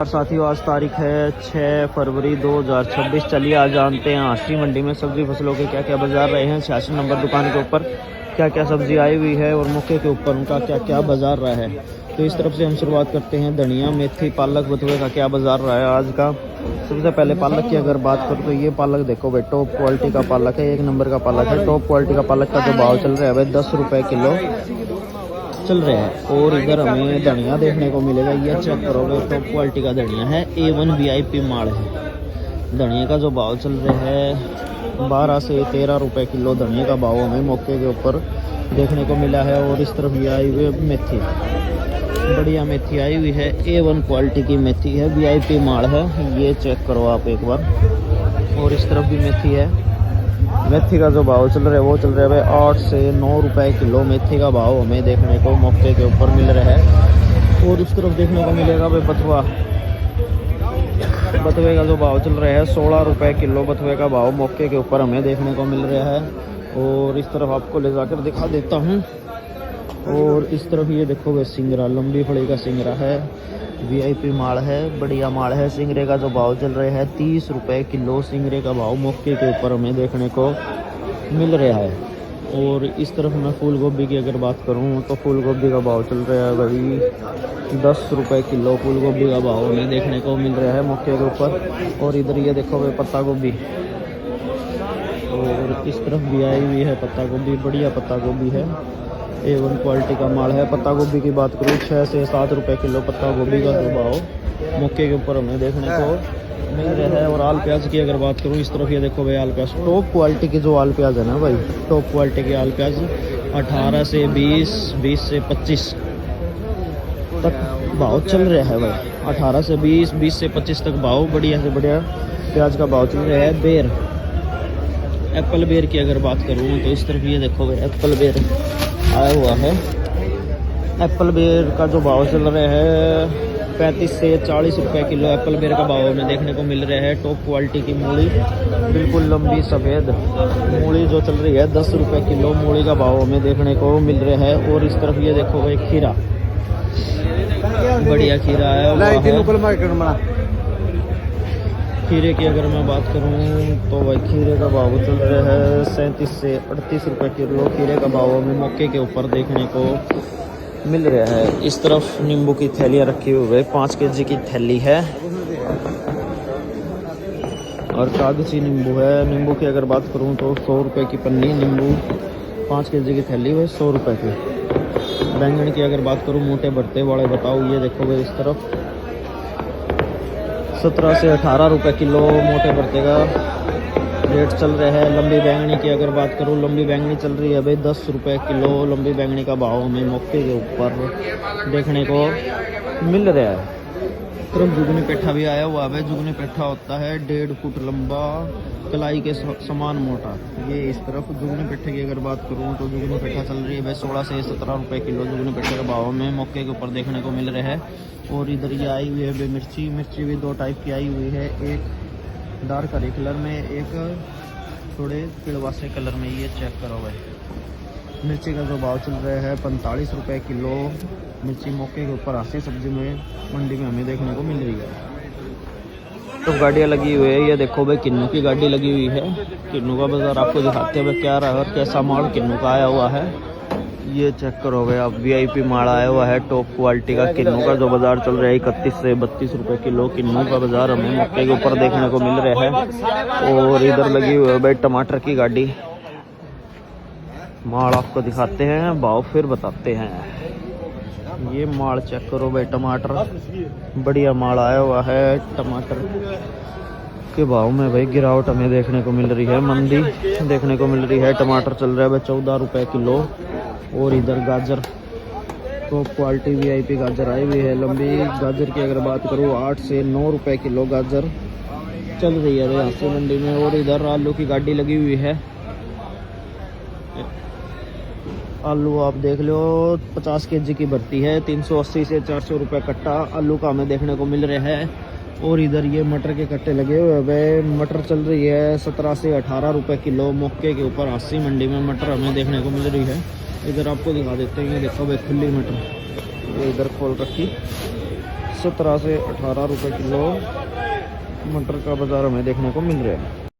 साथियों आज तारीख है 6 फरवरी 2026। चलिए आज जानते हैं आशी मंडी में सब्जी फसलों के क्या क्या बाजार रहे हैं। 86 नंबर दुकान के ऊपर क्या क्या सब्जी आई हुई है और मौके के ऊपर उनका क्या क्या बाजार रहा है। तो इस तरफ से हम शुरुआत करते हैं। धनिया, मेथी, पालक, बथुए का क्या बाजार रहा है आज का। सबसे पहले पालक की अगर बात करूँ तो ये पालक देखो भाई, टॉप क्वालिटी का पालक है, 1 नंबर का पालक है। टॉप क्वालिटी का पालक का जो भाव चल रहा है भाई 10 रुपये किलो चल रहे हैं। और इधर हमें धनिया देखने को मिलेगा, ये चेक करोगे टॉप क्वालिटी का धनिया है, A1 VIP माल है। धनिया का जो भाव चल रहा है 12 से 13 रुपए किलो धनिया का भाव हमें मौके के ऊपर देखने को मिला है। और इस तरफ ये आई हुई मेथी, बढ़िया मेथी आई हुई है, A1 क्वालिटी की मेथी है, VIP माल है, ये चेक करो आप एक बार। और इस तरफ भी मेथी है। मेथी का जो भाव चल रहा है वो चल रहा है भाई 8 से 9 रुपए किलो मेथी का भाव हमें देखने को मौके के ऊपर मिल रहा है। और उस तरफ देखने को मिलेगा भाई बथुआ, बथुए का जो भाव चल रहा है 16 रुपए किलो बथुए का भाव मौके के ऊपर हमें देखने को मिल रहा है। और इस तरफ आपको ले जाकर दिखा देता हूँ। और इस तरफ ये देखो भाई सिंगरा, लंबी फड़ी का सिंगरा है, VIP माल है, बढ़िया माल है। सिंगरे का जो भाव चल रहा है 30 रुपए किलो सिंगरे का भाव मौके के ऊपर हमें देखने को मिल रहा है। और इस तरफ मैं फूल गोभी की अगर बात करूं तो फूल गोभी का भाव चल रहा है भाई 10 रुपए किलो फूल गोभी का भाव हमें देखने को मिल रहा है मौके के ऊपर। और इधर ये देखो भाई पत्ता गोभी, और इस तरफ भी आई हुई है पत्ता गोभी, बढ़िया पत्ता गोभी है, A1 क्वालिटी का माल है। पत्ता गोभी की बात करूँ 6 से 7 रुपए किलो पत्ता गोभी का भाव मौके के ऊपर हमें देखने को मिल रहा है। और आल प्याज की अगर बात करूँ इस तरफ ये देखो भाई आल प्याज, टॉप क्वालिटी की जो आल प्याज है ना भाई, टॉप क्वालिटी के आल प्याज 18 से 20, 20 से 25 तक भाव चल रहा है भाई। 18 से 20, 20 से 25 तक भाव बढ़िया से बढ़िया प्याज का भाव चल रहा है। बेर, एप्पल बेर की अगर बात करूँ तो इस तरफ ये देखो भाई एप्पल बेर आया हुआ है। एप्पल बेर का जो भाव चल रहा है 35 से 40 रुपए किलो एप्पल बेर का भाव हमें देखने को मिल रहा है। टॉप क्वालिटी की मूली, बिल्कुल लंबी सफ़ेद मूली जो चल रही है 10 रुपए किलो मूली का भाव हमें देखने को मिल रहा है। और इस तरफ ये देखो भाई खीरा, बढ़िया खीरा आया हुआ है। खीरे की अगर मैं बात करूं तो भाई खीरे का भाव चल रहा है 37 से 38 रुपए किलो खीरे का भाव हमें मौके के ऊपर देखने को मिल रहा है। इस तरफ नींबू की थैलियां रखी हुई है, 5 kg की थैली है और कागजी नींबू है। नींबू की अगर बात करूं तो 100 रुपए की पन्नी नींबू, 5 kg की थैली है 100 रुपए की। बैंगन की अगर बात करूं मोटे भरते वाले बताओ, ये देखो भाई इस तरफ 17 से 18 रुपए किलो मोटे भरते का रेट चल रहा है। लंबी बैंगनी की अगर बात करूँ, लंबी बैंगनी चल रही है भाई 10 रुपए किलो लंबी बैंगनी का भाव हमें मौके के ऊपर देखने को मिल रहा है। तरफ जुगनी पेठा भी आया हुआ है। जुगनी पेठा होता है 1.5 फुट लंबा, कलाई के समान मोटा। ये इस तरफ जुगनी पेठे की अगर बात करूँ तो जुगनी पेठा चल रही है भाई 16 से 17 रुपए किलो जुगनी पेठे का भाव हमें मौके के ऊपर देखने को मिल रहा है। और इधर ये आई हुई है भाई मिर्ची, मिर्ची भी 2 टाइप की आई हुई है, एक डार्क हरे कलर में, एक थोड़े पिड़वासे कलर में। ये चेक करो भाई मिर्ची का जो भाव चल रहा है 45 रुपए किलो मिर्ची मौके के ऊपर आसी सब्जी में मंडी में हमें देखने को मिल रही है। तो गाड़ियाँ लगी हुई है, ये देखो भाई किन्नू की गाड़ी लगी हुई है। किन्नू का बाजार आपको दिखाते हुए क्या रहा है और कैसा माल किन्नू का आया हुआ है, ये चेक करो भाई आप। VIP माल आया हुआ है टॉप क्वालिटी का। किन्नू का जो बाजार चल रहा है 31 से 32 रुपए किलो किन्नू का बाजार हमें मक्के के ऊपर देखने को मिल रहा है। और इधर लगी हुई है भाई टमाटर की गाड़ी। माल आपको दिखाते हैं, भाव फिर बताते हैं। ये माल चेक करो भाई, टमाटर बढ़िया माल आया हुआ है। टमाटर के भाव में भाई गिरावट हमें देखने को मिल रही है, मंदी देखने को मिल रही है। टमाटर चल रहा है भाई 14 रुपए किलो। और इधर गाजर, टॉप क्वालिटी VIP गाजर आई हुई है। लंबी गाजर की अगर बात करूँ 8 से 9 रुपए किलो गाजर चल रही है यहाँ से मंडी में। और इधर आलू की गाड़ी लगी हुई है। आलू आप देख लो 50 kg की भर्ती है, 380 से 400 रुपये कट्टा आलू का हमें देखने को मिल रहा है। और इधर ये मटर के कट्टे लगे हुए हैं। मटर चल रही है 17 से 18 रुपए किलो मौके के ऊपर आसी मंडी में मटर हमें देखने को मिल रही है। इधर आपको दिखा देते हैं, ये देखो भाई खुली मटर, ये इधर खोल रखी 17 से 18 रुपए किलो मटर का बाज़ार हमें देखने को मिल रहा है।